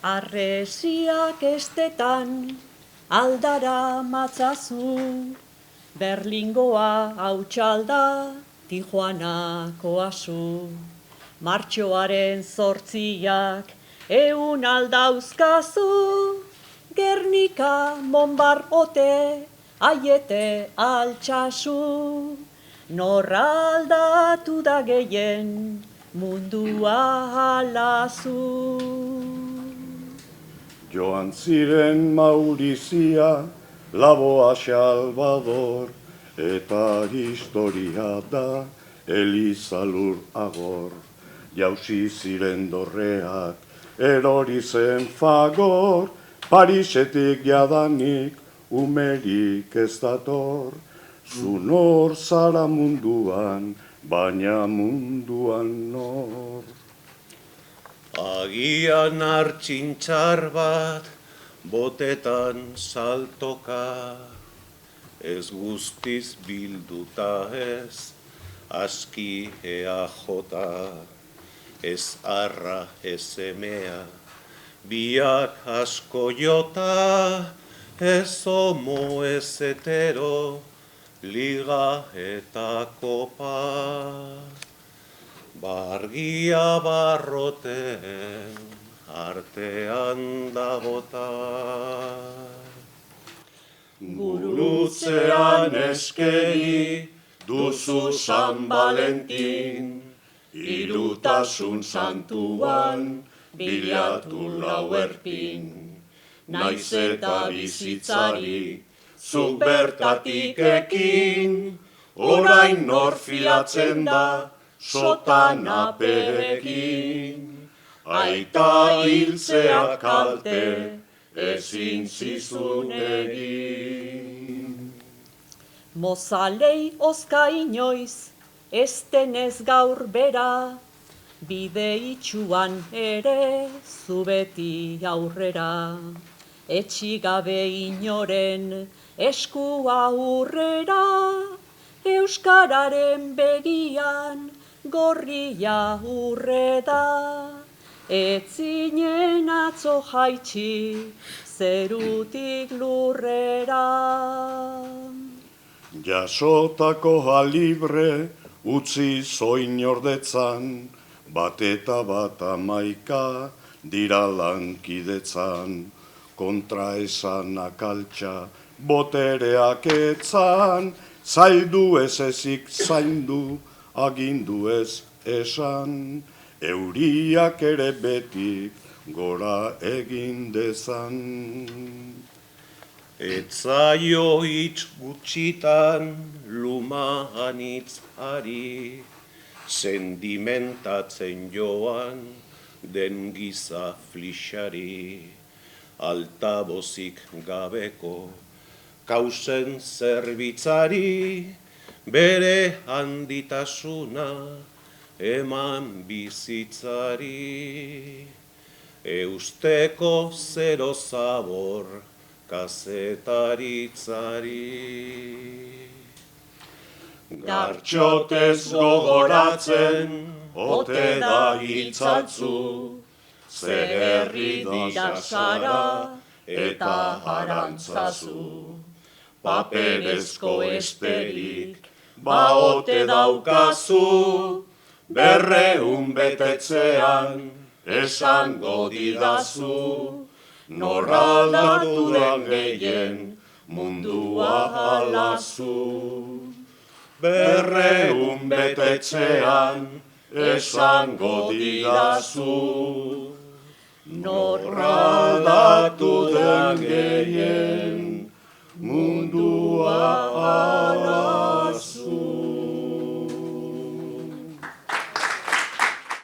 Arresiak estetan aldara matzazu, Berlingoa hautsalda Tijuanako asu. Martxoaren 8 aldauzkazu, Gernika, Monbarrote, Aiete, Altsasu. Norra aldatu da gehien, mundua halazu. Joan ziren Maurizia, Laboa Salvador, eta historia da Elizalur Agor. Jauzi ziren dorreak, erori zen Fagor, Parisetik jadanik, umerik ez dator. Zu nor zara munduan, baina munduan nor. Agian hartxintxar bat, botetan saltoka, ez guztiz bilduta ez, aski jota, ez arra ez emea, biak asko jota, ez homo ez hetero, liga eta kopa. Bargia barroten artean da bota. Gurutzean eskegi duzu San Valentin, irutasun santuan bilatu lau erpin. Naiz eta bizitzari zuk bertatik ekin, orain nor fiatzen da sotana perekin. Aita hiltzea kalte ezin zizun egin. Mozalei ozka inoiz, ez denez gaur bera, bide itxuan ere zu beti aurrera. Etxigabe inoren eskua aurrera, euskararen begian gorria urreda. Etzinen atzo jaitsi zerutik lurrera. Jasotako jalibre utzi zoinordetzan, bat eta bat 11 dira lankidetzan. Kontraesanak altxa botereak etzan, zaildu ez ezik zaindu, agindu ez esan, euriak ere betik gora egin dezan. Etzaio hitz gutxitan luma anitz ari, sentimentatzen joan den giza flixari, altabozik gabeko kausen zerbitzari, bere handitasuna eman bizitzari. Eusteko zero zabor kazetaritzari. Gartxotez gogoratzen, ote da hiltzatzu, zerri dira zara eta arantzazu. Paperezko esterik, ote daukazu, 200 betetzean esango didazu, norra aldatu den gehien mundua halazu. 200 betetzean esango didazu, norra aldatu den gehien mundu